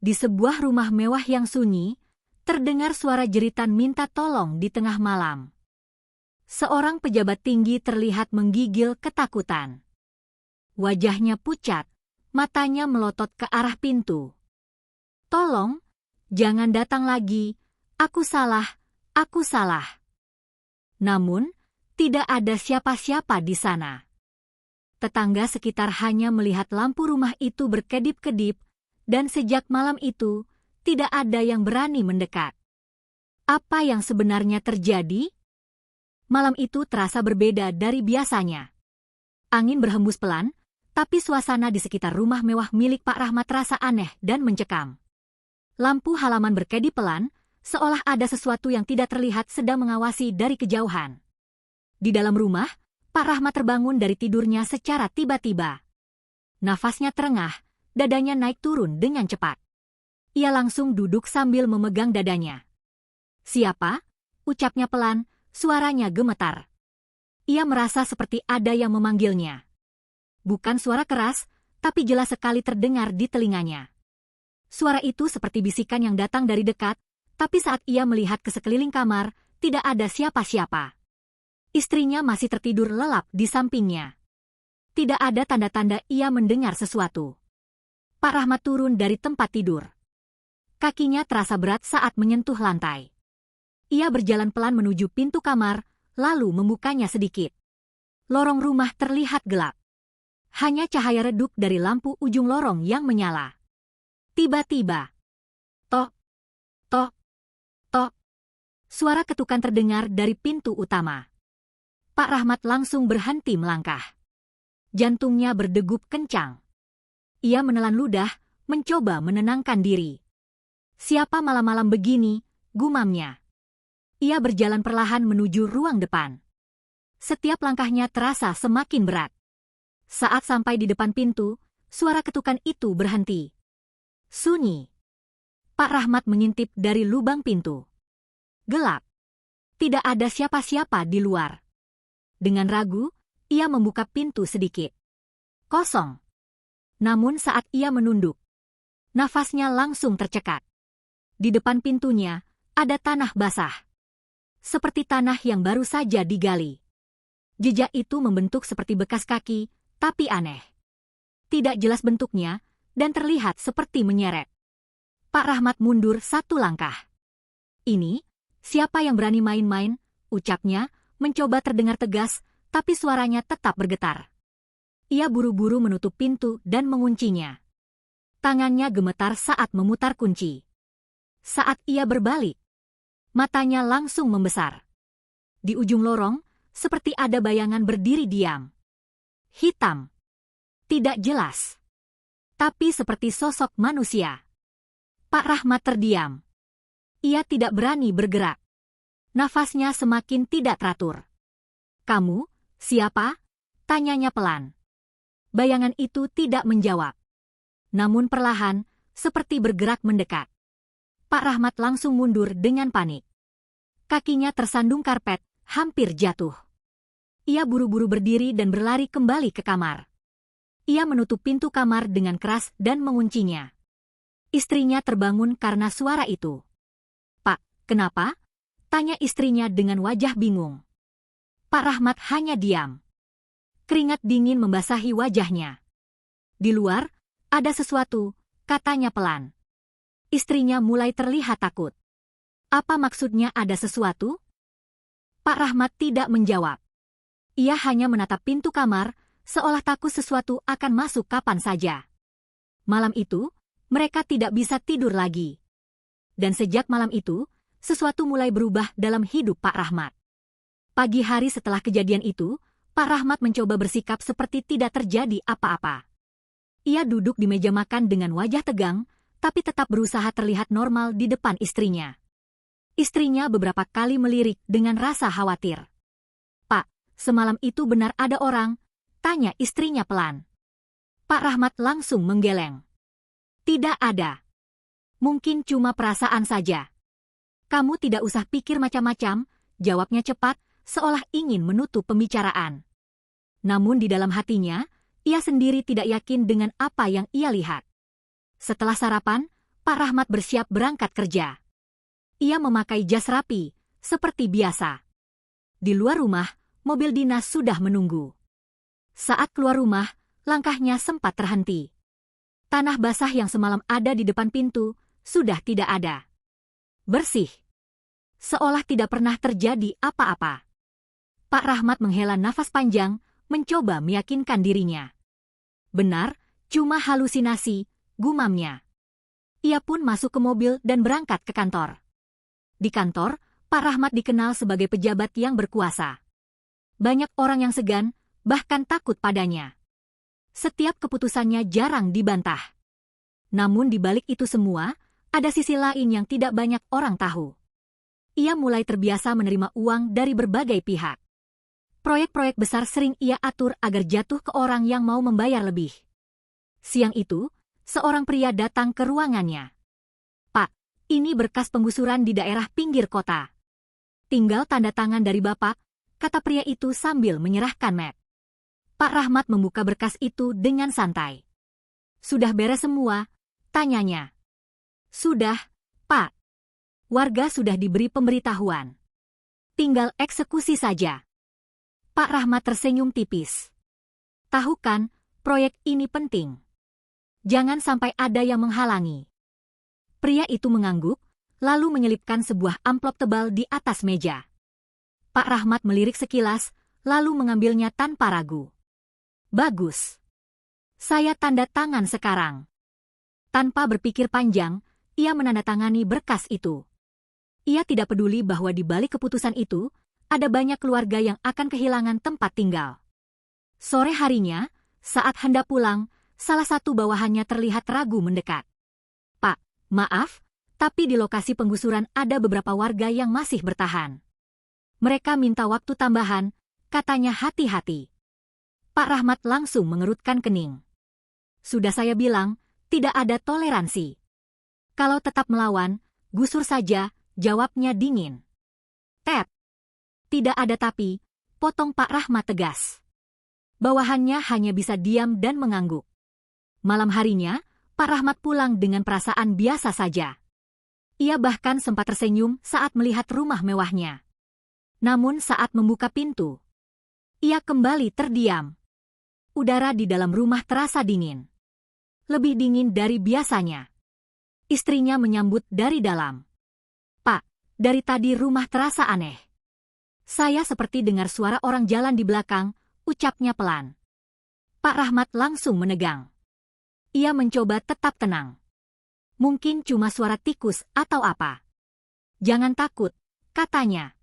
Di sebuah rumah mewah yang sunyi, terdengar suara jeritan minta tolong di tengah malam. Seorang pejabat tinggi terlihat menggigil ketakutan. Wajahnya pucat, matanya melotot ke arah pintu. "Tolong, jangan datang lagi, aku salah, aku salah." Namun, tidak ada siapa-siapa di sana. Tetangga sekitar hanya melihat lampu rumah itu berkedip-kedip, dan sejak malam itu, tidak ada yang berani mendekat. Apa yang sebenarnya terjadi? Malam itu terasa berbeda dari biasanya. Angin berhembus pelan, tapi suasana di sekitar rumah mewah milik Pak Rahmat terasa aneh dan mencekam. Lampu halaman berkedip pelan, seolah ada sesuatu yang tidak terlihat sedang mengawasi dari kejauhan. Di dalam rumah, Pak Rahmat terbangun dari tidurnya secara tiba-tiba. Nafasnya terengah, dadanya naik turun dengan cepat. Ia langsung duduk sambil memegang dadanya. "Siapa?" ucapnya pelan, suaranya gemetar. Ia merasa seperti ada yang memanggilnya. Bukan suara keras, tapi jelas sekali terdengar di telinganya. Suara itu seperti bisikan yang datang dari dekat, tapi saat ia melihat ke sekeliling kamar, tidak ada siapa-siapa. Istrinya masih tertidur lelap di sampingnya. Tidak ada tanda-tanda ia mendengar sesuatu. Pak Rahmat turun dari tempat tidur. Kakinya terasa berat saat menyentuh lantai. Ia berjalan pelan menuju pintu kamar, lalu membukanya sedikit. Lorong rumah terlihat gelap. Hanya cahaya redup dari lampu ujung lorong yang menyala. Tiba-tiba, tok, tok, tok. Suara ketukan terdengar dari pintu utama. Pak Rahmat langsung berhenti melangkah. Jantungnya berdegup kencang. Ia menelan ludah, mencoba menenangkan diri. "Siapa malam-malam begini?" gumamnya. Ia berjalan perlahan menuju ruang depan. Setiap langkahnya terasa semakin berat. Saat sampai di depan pintu, suara ketukan itu berhenti. Sunyi. Pak Rahmat mengintip dari lubang pintu. Gelap. Tidak ada siapa-siapa di luar. Dengan ragu, ia membuka pintu sedikit. Kosong. Namun saat ia menunduk, nafasnya langsung tercekat. Di depan pintunya, ada tanah basah. Seperti tanah yang baru saja digali. Jejak itu membentuk seperti bekas kaki, tapi aneh. Tidak jelas bentuknya, dan terlihat seperti menyeret. Pak Rahmat mundur satu langkah. "Ini, siapa yang berani main-main?" ucapnya, mencoba terdengar tegas, tapi suaranya tetap bergetar. Ia buru-buru menutup pintu dan menguncinya. Tangannya gemetar saat memutar kunci. Saat ia berbalik, matanya langsung membesar. Di ujung lorong, seperti ada bayangan berdiri diam. Hitam. Tidak jelas. Tapi seperti sosok manusia. Pak Rahmat terdiam. Ia tidak berani bergerak. Nafasnya semakin tidak teratur. "Kamu, siapa?" tanyanya pelan. Bayangan itu tidak menjawab. Namun perlahan, seperti bergerak mendekat. Pak Rahmat langsung mundur dengan panik. Kakinya tersandung karpet, hampir jatuh. Ia buru-buru berdiri dan berlari kembali ke kamar. Ia menutup pintu kamar dengan keras dan menguncinya. Istrinya terbangun karena suara itu. "Pak, kenapa?" tanya istrinya dengan wajah bingung. Pak Rahmat hanya diam. Keringat dingin membasahi wajahnya. "Di luar, ada sesuatu," katanya pelan. Istrinya mulai terlihat takut. Apa maksudnya ada sesuatu? Pak Rahmat tidak menjawab. Ia hanya menatap pintu kamar, seolah takut sesuatu akan masuk kapan saja. Malam itu, mereka tidak bisa tidur lagi. Dan sejak malam itu, sesuatu mulai berubah dalam hidup Pak Rahmat. Pagi hari setelah kejadian itu, Pak Rahmat mencoba bersikap seperti tidak terjadi apa-apa. Ia duduk di meja makan dengan wajah tegang, tapi tetap berusaha terlihat normal di depan istrinya. Istrinya beberapa kali melirik dengan rasa khawatir. "Pak, semalam itu benar ada orang?" tanya istrinya pelan. Pak Rahmat langsung menggeleng. "Tidak ada. Mungkin cuma perasaan saja." "Kamu tidak usah pikir macam-macam," jawabnya cepat, seolah ingin menutup pembicaraan. Namun di dalam hatinya, ia sendiri tidak yakin dengan apa yang ia lihat. Setelah sarapan, Pak Rahmat bersiap berangkat kerja. Ia memakai jas rapi, seperti biasa. Di luar rumah, mobil dinas sudah menunggu. Saat keluar rumah, langkahnya sempat terhenti. Tanah basah yang semalam ada di depan pintu, sudah tidak ada. Bersih. Seolah tidak pernah terjadi apa-apa. Pak Rahmat menghela nafas panjang, mencoba meyakinkan dirinya. Benar, cuma halusinasi, gumamnya. Ia pun masuk ke mobil dan berangkat ke kantor. Di kantor, Pak Rahmat dikenal sebagai pejabat yang berkuasa. Banyak orang yang segan, bahkan takut padanya. Setiap keputusannya jarang dibantah. Namun di balik itu semua, ada sisi lain yang tidak banyak orang tahu. Ia mulai terbiasa menerima uang dari berbagai pihak. Proyek-proyek besar sering ia atur agar jatuh ke orang yang mau membayar lebih. Siang itu, seorang pria datang ke ruangannya. "Pak, ini berkas penggusuran di daerah pinggir kota. Tinggal tanda tangan dari Bapak," kata pria itu sambil menyerahkan map. Pak Rahmat membuka berkas itu dengan santai. "Sudah beres semua?" tanyanya. "Sudah, Pak. Warga sudah diberi pemberitahuan. Tinggal eksekusi saja." Pak Rahmat tersenyum tipis. "Tahu kan, proyek ini penting. Jangan sampai ada yang menghalangi." Pria itu mengangguk, lalu menyelipkan sebuah amplop tebal di atas meja. Pak Rahmat melirik sekilas, lalu mengambilnya tanpa ragu. "Bagus. Saya tanda tangan sekarang." Tanpa berpikir panjang, ia menandatangani berkas itu. Ia tidak peduli bahwa di balik keputusan itu, ada banyak keluarga yang akan kehilangan tempat tinggal. Sore harinya, saat hendak pulang, salah satu bawahannya terlihat ragu mendekat. "Pak, maaf, tapi di lokasi penggusuran ada beberapa warga yang masih bertahan. Mereka minta waktu tambahan," katanya hati-hati. Pak Rahmat langsung mengerutkan kening. "Sudah saya bilang, tidak ada toleransi. Kalau tetap melawan, gusur saja," jawabnya dingin. "Tet." "Tidak ada tapi," potong Pak Rahmat tegas. Bawahannya hanya bisa diam dan mengangguk. Malam harinya, Pak Rahmat pulang dengan perasaan biasa saja. Ia bahkan sempat tersenyum saat melihat rumah mewahnya. Namun saat membuka pintu, ia kembali terdiam. Udara di dalam rumah terasa dingin. Lebih dingin dari biasanya. Istrinya menyambut dari dalam. "Pak, dari tadi rumah terasa aneh. Saya seperti dengar suara orang jalan di belakang," ucapnya pelan. Pak Rahmat langsung menegang. Ia mencoba tetap tenang. "Mungkin cuma suara tikus atau apa." "Jangan takut," katanya.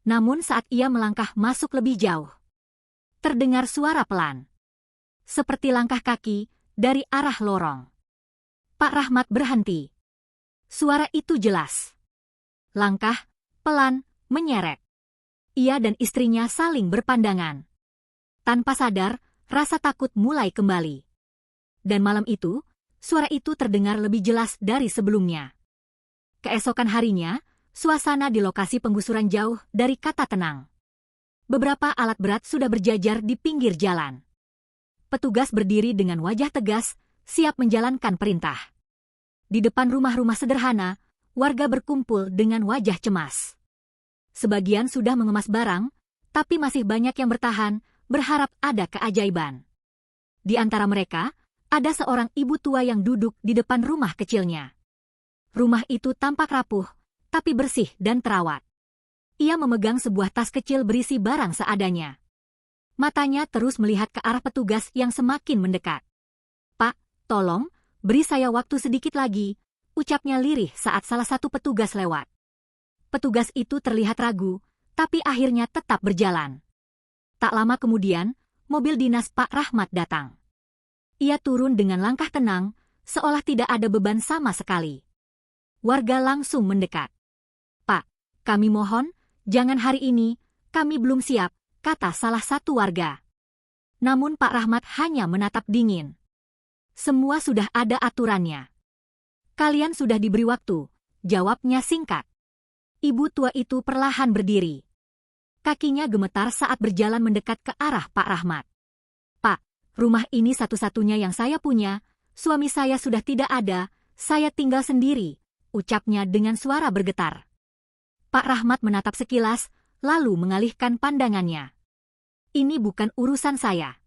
Namun saat ia melangkah masuk lebih jauh, terdengar suara pelan. Seperti langkah kaki dari arah lorong. Pak Rahmat berhenti. Suara itu jelas. Langkah, pelan, menyeret. Ia dan istrinya saling berpandangan. Tanpa sadar, rasa takut mulai kembali. Dan malam itu, suara itu terdengar lebih jelas dari sebelumnya. Keesokan harinya, suasana di lokasi penggusuran jauh dari kata tenang. Beberapa alat berat sudah berjajar di pinggir jalan. Petugas berdiri dengan wajah tegas, siap menjalankan perintah. Di depan rumah-rumah sederhana, warga berkumpul dengan wajah cemas. Sebagian sudah mengemas barang, tapi masih banyak yang bertahan, berharap ada keajaiban. Di antara mereka, ada seorang ibu tua yang duduk di depan rumah kecilnya. Rumah itu tampak rapuh, tapi bersih dan terawat. Ia memegang sebuah tas kecil berisi barang seadanya. Matanya terus melihat ke arah petugas yang semakin mendekat. "Pak, tolong, beri saya waktu sedikit lagi," ucapnya lirih saat salah satu petugas lewat. Petugas itu terlihat ragu, tapi akhirnya tetap berjalan. Tak lama kemudian, mobil dinas Pak Rahmat datang. Ia turun dengan langkah tenang, seolah tidak ada beban sama sekali. Warga langsung mendekat. "Pak, kami mohon, jangan hari ini, kami belum siap," kata salah satu warga. Namun Pak Rahmat hanya menatap dingin. "Semua sudah ada aturannya. Kalian sudah diberi waktu," jawabnya singkat. Ibu tua itu perlahan berdiri. Kakinya gemetar saat berjalan mendekat ke arah Pak Rahmat. "Pak, rumah ini satu-satunya yang saya punya, suami saya sudah tidak ada, saya tinggal sendiri, ucapnya dengan suara bergetar. Pak Rahmat menatap sekilas, lalu mengalihkan pandangannya. Ini bukan urusan saya.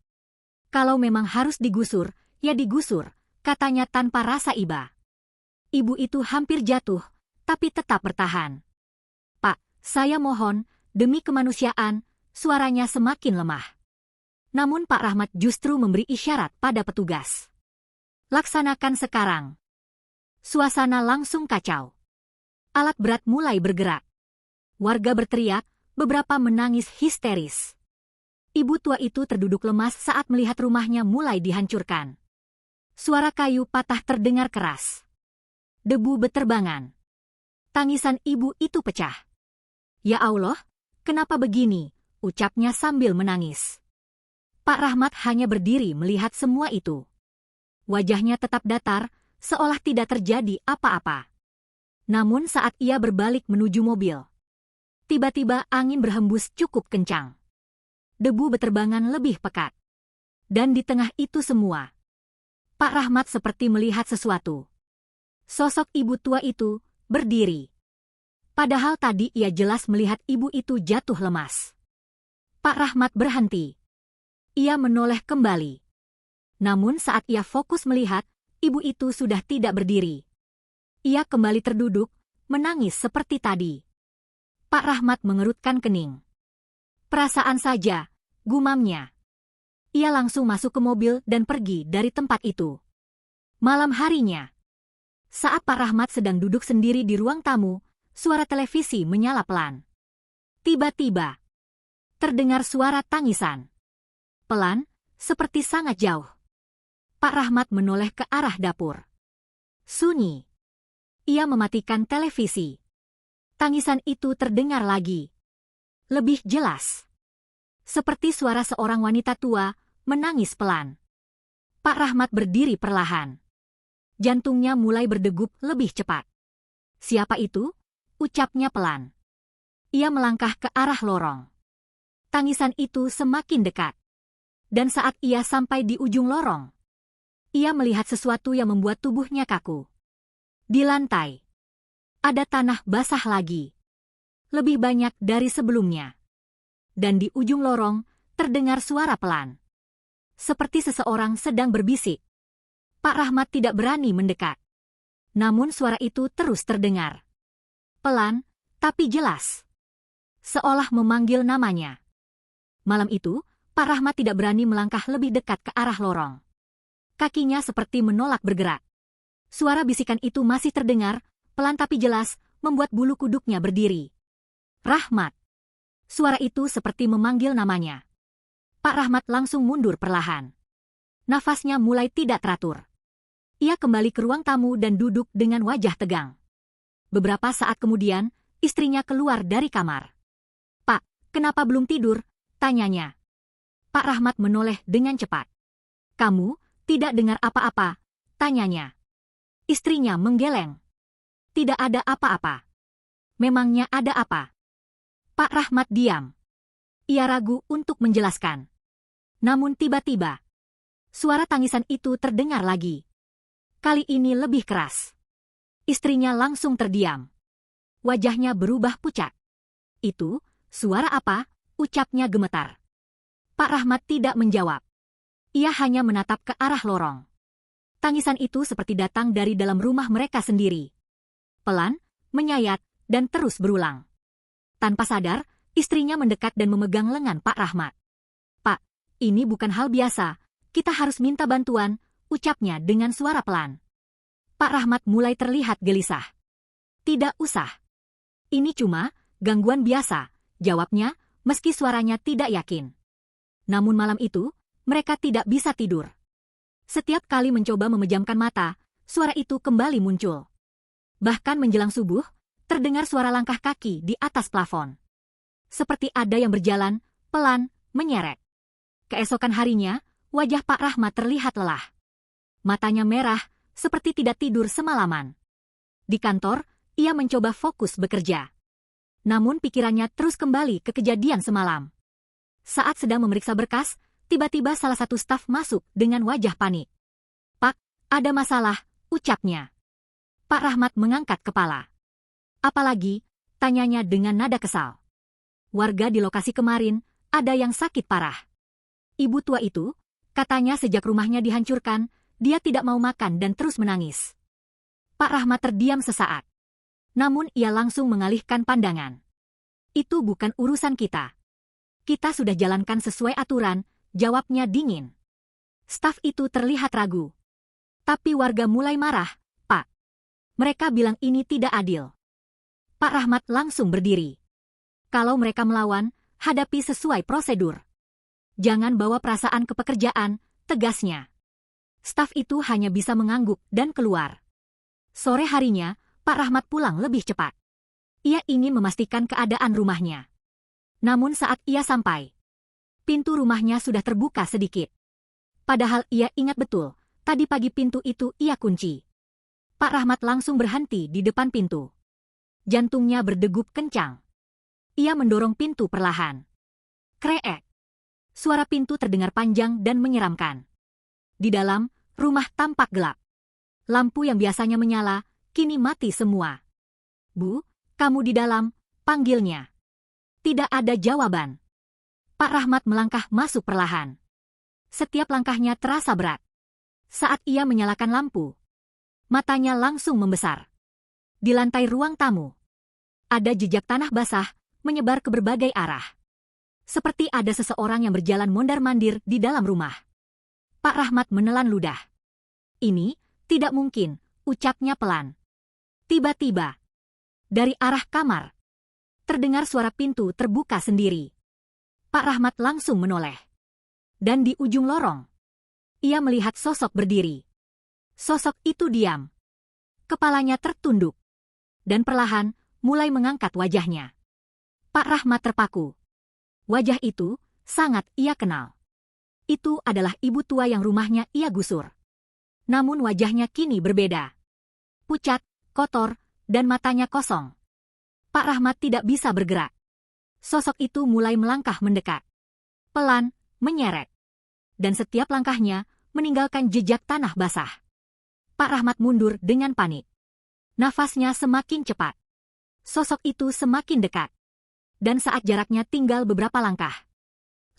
Kalau memang harus digusur, ya digusur, katanya tanpa rasa iba. Ibu itu hampir jatuh, tapi tetap bertahan. Pak, saya mohon, demi kemanusiaan, suaranya semakin lemah. Namun Pak Rahmat justru memberi isyarat pada petugas. Laksanakan sekarang. Suasana langsung kacau. Alat berat mulai bergerak. Warga berteriak, beberapa menangis histeris. Ibu tua itu terduduk lemas saat melihat rumahnya mulai dihancurkan. Suara kayu patah terdengar keras. Debu beterbangan. Tangisan ibu itu pecah. Ya Allah, kenapa begini? Ucapnya sambil menangis. Pak Rahmat hanya berdiri melihat semua itu. Wajahnya tetap datar, seolah tidak terjadi apa-apa. Namun saat ia berbalik menuju mobil, tiba-tiba angin berhembus cukup kencang. Debu beterbangan lebih pekat. Dan di tengah itu semua, Pak Rahmat seperti melihat sesuatu. Sosok ibu tua itu berdiri. Padahal tadi ia jelas melihat ibu itu jatuh lemas. Pak Rahmat berhenti. Ia menoleh kembali. Namun saat ia fokus melihat, ibu itu sudah tidak berdiri. Ia kembali terduduk, menangis seperti tadi. Pak Rahmat mengerutkan kening. Perasaan saja, gumamnya. Ia langsung masuk ke mobil dan pergi dari tempat itu. Malam harinya, saat Pak Rahmat sedang duduk sendiri di ruang tamu, suara televisi menyala pelan. Tiba-tiba, terdengar suara tangisan. Pelan, seperti sangat jauh. Pak Rahmat menoleh ke arah dapur. Sunyi. Ia mematikan televisi. Tangisan itu terdengar lagi. Lebih jelas. Seperti suara seorang wanita tua, menangis pelan. Pak Rahmat berdiri perlahan. Jantungnya mulai berdegup lebih cepat. Siapa itu? Ucapnya pelan. Ia melangkah ke arah lorong. Tangisan itu semakin dekat. Dan saat ia sampai di ujung lorong, ia melihat sesuatu yang membuat tubuhnya kaku. Di lantai, ada tanah basah lagi. Lebih banyak dari sebelumnya. Dan di ujung lorong, terdengar suara pelan. Seperti seseorang sedang berbisik. Pak Rahmat tidak berani mendekat. Namun suara itu terus terdengar. Pelan, tapi jelas. Seolah memanggil namanya. Malam itu, Pak Rahmat tidak berani melangkah lebih dekat ke arah lorong. Kakinya seperti menolak bergerak. Suara bisikan itu masih terdengar, pelan tapi jelas, membuat bulu kuduknya berdiri. Rahmat. Suara itu seperti memanggil namanya. Pak Rahmat langsung mundur perlahan. Nafasnya mulai tidak teratur. Ia kembali ke ruang tamu dan duduk dengan wajah tegang. Beberapa saat kemudian, istrinya keluar dari kamar. "Pak, kenapa belum tidur?" tanyanya. Pak Rahmat menoleh dengan cepat. "Kamu tidak dengar apa-apa?" tanyanya. Istrinya menggeleng. "Tidak ada apa-apa." "Memangnya ada apa?" Pak Rahmat diam. Ia ragu untuk menjelaskan. Namun tiba-tiba, suara tangisan itu terdengar lagi. Kali ini lebih keras. Istrinya langsung terdiam. Wajahnya berubah pucat. "Itu, suara apa?" ucapnya gemetar. Pak Rahmat tidak menjawab. Ia hanya menatap ke arah lorong. Tangisan itu seperti datang dari dalam rumah mereka sendiri. Pelan, menyayat, dan terus berulang. Tanpa sadar, istrinya mendekat dan memegang lengan Pak Rahmat. "Pak, ini bukan hal biasa. Kita harus minta bantuan," ucapnya dengan suara pelan. Pak Rahmat mulai terlihat gelisah. "Tidak usah. Ini cuma gangguan biasa," jawabnya, meski suaranya tidak yakin. Namun malam itu, mereka tidak bisa tidur. Setiap kali mencoba memejamkan mata, suara itu kembali muncul. Bahkan menjelang subuh, terdengar suara langkah kaki di atas plafon. Seperti ada yang berjalan, pelan, menyeret. Keesokan harinya, wajah Pak Rahmat terlihat lelah. Matanya merah, seperti tidak tidur semalaman. Di kantor, ia mencoba fokus bekerja. Namun pikirannya terus kembali ke kejadian semalam. Saat sedang memeriksa berkas, tiba-tiba salah satu staf masuk dengan wajah panik. "Pak, ada masalah," ucapnya. Pak Rahmat mengangkat kepala. Apalagi, tanyanya dengan nada kesal. Warga di lokasi kemarin, ada yang sakit parah. Ibu tua itu, katanya sejak rumahnya dihancurkan, dia tidak mau makan dan terus menangis. Pak Rahmat terdiam sesaat. Namun ia langsung mengalihkan pandangan. Itu bukan urusan kita. Kita sudah jalankan sesuai aturan, jawabnya dingin. Staf itu terlihat ragu. Tapi warga mulai marah, Pak. Mereka bilang ini tidak adil. Pak Rahmat langsung berdiri. Kalau mereka melawan, hadapi sesuai prosedur. Jangan bawa perasaan ke pekerjaan, tegasnya. Staf itu hanya bisa mengangguk dan keluar. Sore harinya, Pak Rahmat pulang lebih cepat. Ia ingin memastikan keadaan rumahnya. Namun saat ia sampai, pintu rumahnya sudah terbuka sedikit. Padahal ia ingat betul, tadi pagi pintu itu ia kunci. Pak Rahmat langsung berhenti di depan pintu. Jantungnya berdegup kencang. Ia mendorong pintu perlahan. Kreek. Suara pintu terdengar panjang dan menyeramkan. Di dalam, rumah tampak gelap. Lampu yang biasanya menyala, kini mati semua. Bu, kamu di dalam, panggilnya. Tidak ada jawaban. Pak Rahmat melangkah masuk perlahan. Setiap langkahnya terasa berat. Saat ia menyalakan lampu, matanya langsung membesar. Di lantai ruang tamu, ada jejak tanah basah menyebar ke berbagai arah. Seperti ada seseorang yang berjalan mondar-mandir di dalam rumah. Pak Rahmat menelan ludah. Ini tidak mungkin, ucapnya pelan. Tiba-tiba, dari arah kamar, terdengar suara pintu terbuka sendiri. Pak Rahmat langsung menoleh. Dan di ujung lorong, ia melihat sosok berdiri. Sosok itu diam. Kepalanya tertunduk. Dan perlahan, mulai mengangkat wajahnya. Pak Rahmat terpaku. Wajah itu, sangat ia kenal. Itu adalah ibu tua yang rumahnya ia gusur. Namun wajahnya kini berbeda. Pucat, kotor, dan matanya kosong. Pak Rahmat tidak bisa bergerak. Sosok itu mulai melangkah mendekat. Pelan, menyeret. Dan setiap langkahnya meninggalkan jejak tanah basah. Pak Rahmat mundur dengan panik. Nafasnya semakin cepat. Sosok itu semakin dekat. Dan saat jaraknya tinggal beberapa langkah,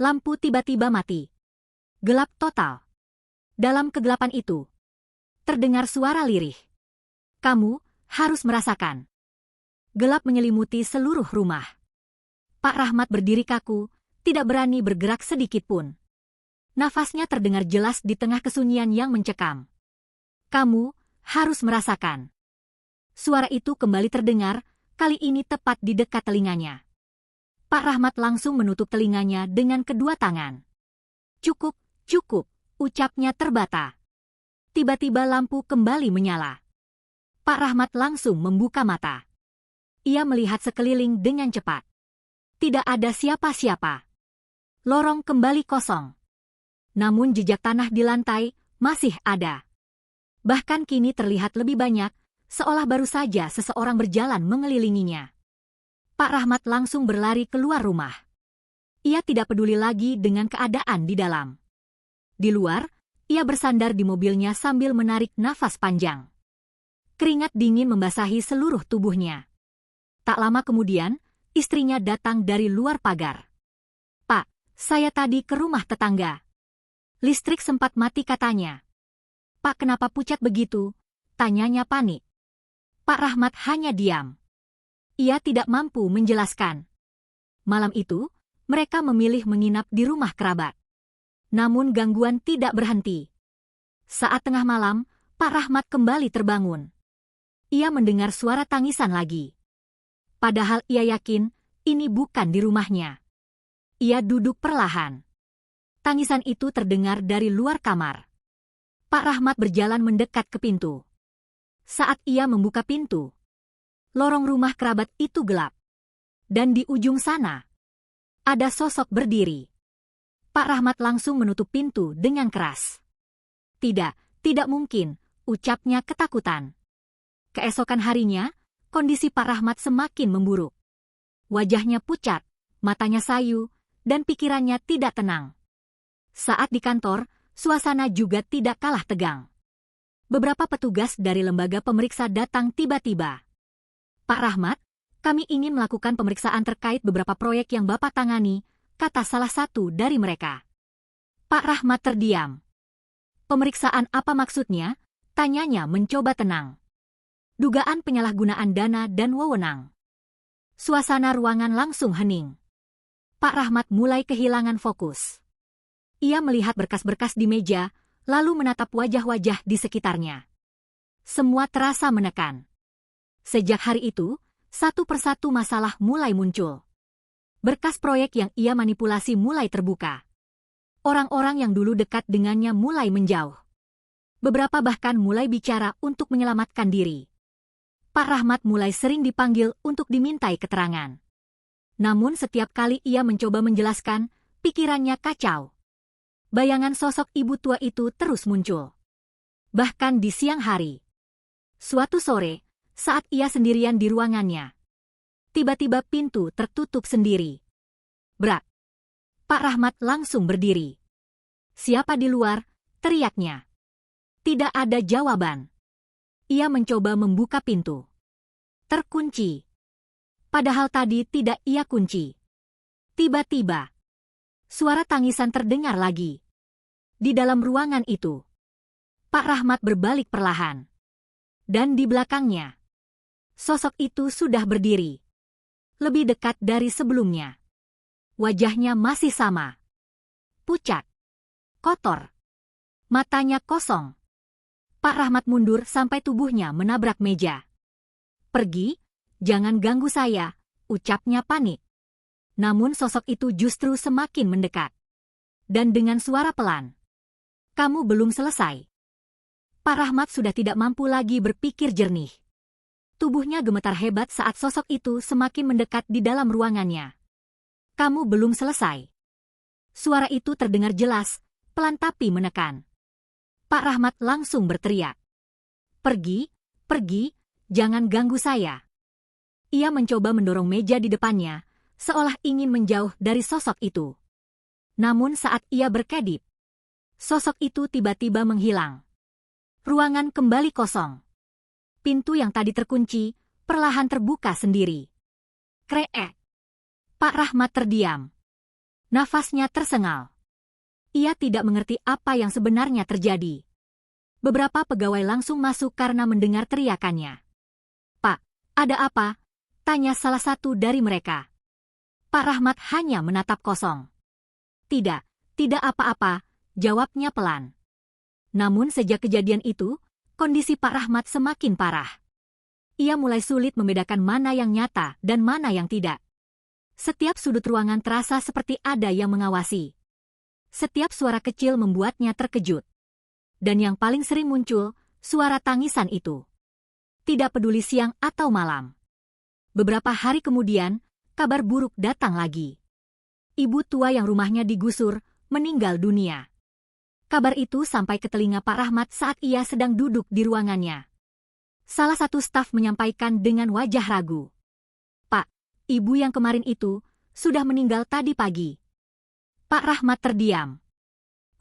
lampu tiba-tiba mati. Gelap total. Dalam kegelapan itu, terdengar suara lirih. Kamu harus merasakan. Gelap menyelimuti seluruh rumah. Pak Rahmat berdiri kaku, tidak berani bergerak sedikit pun. Nafasnya terdengar jelas di tengah kesunyian yang mencekam. Kamu harus merasakan. Suara itu kembali terdengar, kali ini tepat di dekat telinganya. Pak Rahmat langsung menutup telinganya dengan kedua tangan. Cukup, cukup, ucapnya terbata. Tiba-tiba lampu kembali menyala. Pak Rahmat langsung membuka mata. Ia melihat sekeliling dengan cepat. Tidak ada siapa-siapa. Lorong kembali kosong. Namun jejak tanah di lantai masih ada. Bahkan kini terlihat lebih banyak, seolah baru saja seseorang berjalan mengelilinginya. Pak Rahmat langsung berlari keluar rumah. Ia tidak peduli lagi dengan keadaan di dalam. Di luar, ia bersandar di mobilnya sambil menarik nafas panjang. Keringat dingin membasahi seluruh tubuhnya. Tak lama kemudian, istrinya datang dari luar pagar. Pak, saya tadi ke rumah tetangga. Listrik sempat mati katanya. Pak, kenapa pucat begitu? Tanyanya panik. Pak Rahmat hanya diam. Ia tidak mampu menjelaskan. Malam itu, mereka memilih menginap di rumah kerabat. Namun gangguan tidak berhenti. Saat tengah malam, Pak Rahmat kembali terbangun. Ia mendengar suara tangisan lagi. Padahal ia yakin, ini bukan di rumahnya. Ia duduk perlahan. Tangisan itu terdengar dari luar kamar. Pak Rahmat berjalan mendekat ke pintu. Saat ia membuka pintu, lorong rumah kerabat itu gelap. Dan di ujung sana, ada sosok berdiri. Pak Rahmat langsung menutup pintu dengan keras. Tidak mungkin, ucapnya ketakutan. Keesokan harinya, kondisi Pak Rahmat semakin memburuk. Wajahnya pucat, matanya sayu, dan pikirannya tidak tenang. Saat di kantor, suasana juga tidak kalah tegang. Beberapa petugas dari lembaga pemeriksa datang tiba-tiba. Pak Rahmat, kami ingin melakukan pemeriksaan terkait beberapa proyek yang Bapak tangani, kata salah satu dari mereka. Pak Rahmat terdiam. Pemeriksaan apa maksudnya? Tanyanya mencoba tenang. Dugaan penyalahgunaan dana dan wewenang. Suasana ruangan langsung hening. Pak Rahmat mulai kehilangan fokus. Ia melihat berkas-berkas di meja, lalu menatap wajah-wajah di sekitarnya. Semua terasa menekan. Sejak hari itu, satu persatu masalah mulai muncul. Berkas proyek yang ia manipulasi mulai terbuka. Orang-orang yang dulu dekat dengannya mulai menjauh. Beberapa bahkan mulai bicara untuk menyelamatkan diri. Pak Rahmat mulai sering dipanggil untuk dimintai keterangan. Namun setiap kali ia mencoba menjelaskan, pikirannya kacau. Bayangan sosok ibu tua itu terus muncul. Bahkan di siang hari. Suatu sore, saat ia sendirian di ruangannya, tiba-tiba pintu tertutup sendiri. Brak. Pak Rahmat langsung berdiri. Siapa di luar? Teriaknya. Tidak ada jawaban. Ia mencoba membuka pintu. Terkunci. Padahal tadi tidak ia kunci. Tiba-tiba, suara tangisan terdengar lagi. Di dalam ruangan itu, Pak Rahmat berbalik perlahan. Dan di belakangnya, sosok itu sudah berdiri. Lebih dekat dari sebelumnya. Wajahnya masih sama. Pucat. Kotor. Matanya kosong. Pak Rahmat mundur sampai tubuhnya menabrak meja. Pergi, jangan ganggu saya, ucapnya panik. Namun sosok itu justru semakin mendekat. Dan dengan suara pelan. Kamu belum selesai. Pak Rahmat sudah tidak mampu lagi berpikir jernih. Tubuhnya gemetar hebat saat sosok itu semakin mendekat di dalam ruangannya. Kamu belum selesai. Suara itu terdengar jelas, pelan tapi menekan. Pak Rahmat langsung berteriak. Pergi, pergi, jangan ganggu saya. Ia mencoba mendorong meja di depannya, seolah ingin menjauh dari sosok itu. Namun saat ia berkedip, sosok itu tiba-tiba menghilang. Ruangan kembali kosong. Pintu yang tadi terkunci, perlahan terbuka sendiri. Kreek. Pak Rahmat terdiam. Nafasnya tersengal. Ia tidak mengerti apa yang sebenarnya terjadi. Beberapa pegawai langsung masuk karena mendengar teriakannya. Pak, ada apa? Tanya salah satu dari mereka. Pak Rahmat hanya menatap kosong. Tidak, tidak apa-apa, jawabnya pelan. Namun sejak kejadian itu, kondisi Pak Rahmat semakin parah. Ia mulai sulit membedakan mana yang nyata dan mana yang tidak. Setiap sudut ruangan terasa seperti ada yang mengawasi. Setiap suara kecil membuatnya terkejut. Dan yang paling sering muncul, suara tangisan itu. Tidak peduli siang atau malam. Beberapa hari kemudian, kabar buruk datang lagi. Ibu tua yang rumahnya digusur, meninggal dunia. Kabar itu sampai ke telinga Pak Rahmat saat ia sedang duduk di ruangannya. Salah satu staf menyampaikan dengan wajah ragu. Pak, ibu yang kemarin itu, sudah meninggal tadi pagi. Pak Rahmat terdiam.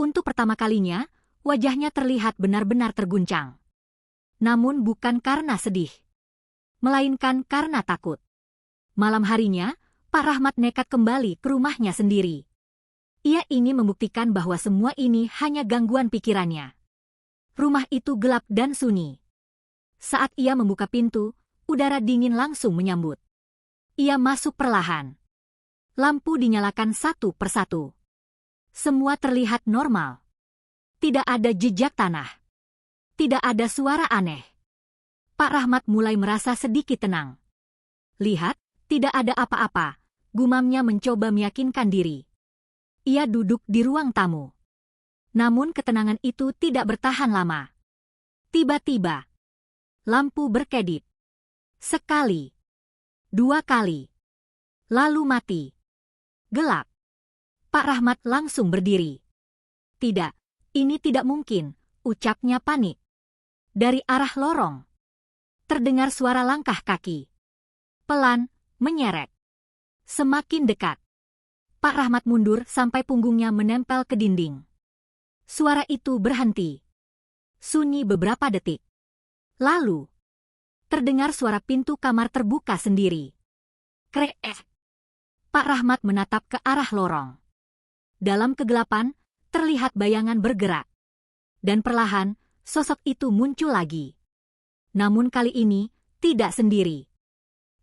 Untuk pertama kalinya, wajahnya terlihat benar-benar terguncang. Namun bukan karena sedih. Melainkan karena takut. Malam harinya, Pak Rahmat nekat kembali ke rumahnya sendiri. Ia ingin membuktikan bahwa semua ini hanya gangguan pikirannya. Rumah itu gelap dan sunyi. Saat ia membuka pintu, udara dingin langsung menyambut. Ia masuk perlahan. Lampu dinyalakan satu persatu. Semua terlihat normal. Tidak ada jejak tanah. Tidak ada suara aneh. Pak Rahmat mulai merasa sedikit tenang. Lihat, tidak ada apa-apa, gumamnya mencoba meyakinkan diri. Ia duduk di ruang tamu. Namun ketenangan itu tidak bertahan lama. Tiba-tiba, lampu berkedip. Sekali. Dua kali. Lalu mati. Gelap. Pak Rahmat langsung berdiri. Tidak, ini tidak mungkin, ucapnya panik. Dari arah lorong, terdengar suara langkah kaki. Pelan, menyeret. Semakin dekat. Pak Rahmat mundur sampai punggungnya menempel ke dinding. Suara itu berhenti. sunyi beberapa detik. Lalu, terdengar suara pintu kamar terbuka sendiri. Krek. Pak Rahmat menatap ke arah lorong. Dalam kegelapan, terlihat bayangan bergerak. Dan perlahan, sosok itu muncul lagi. Namun kali ini, tidak sendiri.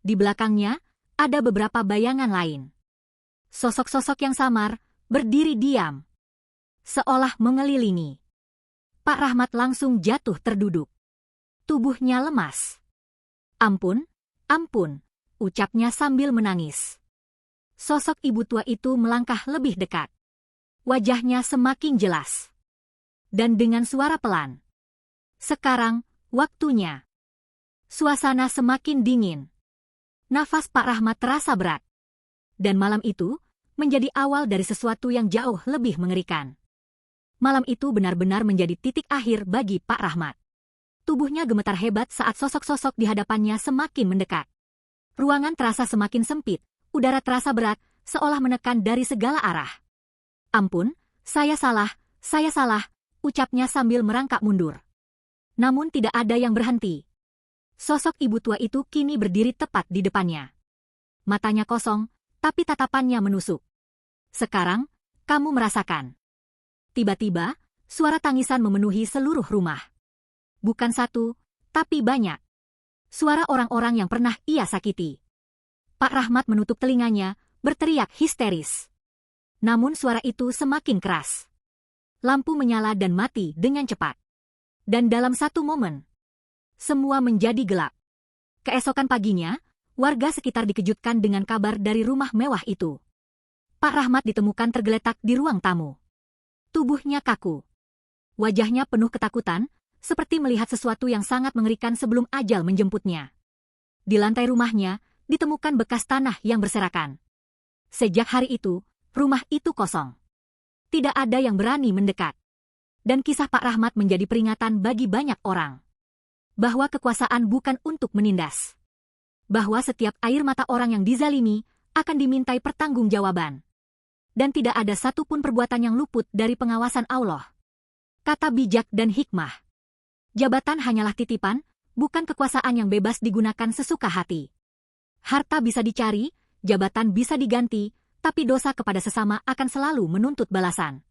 Di belakangnya, ada beberapa bayangan lain. Sosok-sosok yang samar, berdiri diam. Seolah mengelilingi. Pak Rahmat langsung jatuh terduduk. Tubuhnya lemas. Ampun, ampun, ucapnya sambil menangis. Sosok ibu tua itu melangkah lebih dekat. Wajahnya semakin jelas. Dan dengan suara pelan. Sekarang, waktunya. Suasana semakin dingin. Nafas Pak Rahmat terasa berat. Dan malam itu, menjadi awal dari sesuatu yang jauh lebih mengerikan. Malam itu benar-benar menjadi titik akhir bagi Pak Rahmat. Tubuhnya gemetar hebat saat sosok-sosok di hadapannya semakin mendekat. Ruangan terasa semakin sempit, udara terasa berat, seolah menekan dari segala arah. Ampun, saya salah, ucapnya sambil merangkak mundur. Namun tidak ada yang berhenti. Sosok ibu tua itu kini berdiri tepat di depannya. Matanya kosong, tapi tatapannya menusuk. Sekarang, kamu merasakan. Tiba-tiba, suara tangisan memenuhi seluruh rumah. Bukan satu, tapi banyak. Suara orang-orang yang pernah ia sakiti. Pak Rahmat menutup telinganya, berteriak histeris. Namun suara itu semakin keras. Lampu menyala dan mati dengan cepat. Dan dalam satu momen, semua menjadi gelap. Keesokan paginya, warga sekitar dikejutkan dengan kabar dari rumah mewah itu. Pak Rahmat ditemukan tergeletak di ruang tamu. Tubuhnya kaku. Wajahnya penuh ketakutan, seperti melihat sesuatu yang sangat mengerikan sebelum ajal menjemputnya. Di lantai rumahnya, ditemukan bekas tanah yang berserakan. Sejak hari itu, rumah itu kosong. Tidak ada yang berani mendekat. Dan kisah Pak Rahmat menjadi peringatan bagi banyak orang. Bahwa kekuasaan bukan untuk menindas. Bahwa setiap air mata orang yang dizalimi akan dimintai pertanggungjawaban. Dan tidak ada satupun perbuatan yang luput dari pengawasan Allah. Kata bijak dan hikmah. Jabatan hanyalah titipan, bukan kekuasaan yang bebas digunakan sesuka hati. Harta bisa dicari, jabatan bisa diganti, tapi dosa kepada sesama akan selalu menuntut balasan.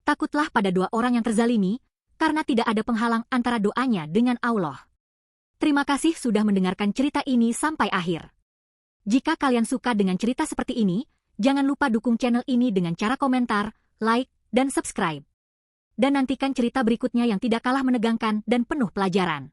Takutlah pada doa orang yang terzalimi, karena tidak ada penghalang antara doanya dengan Allah. Terima kasih sudah mendengarkan cerita ini sampai akhir. Jika kalian suka dengan cerita seperti ini, jangan lupa dukung channel ini dengan cara komentar, like, dan subscribe. Dan nantikan cerita berikutnya yang tidak kalah menegangkan dan penuh pelajaran.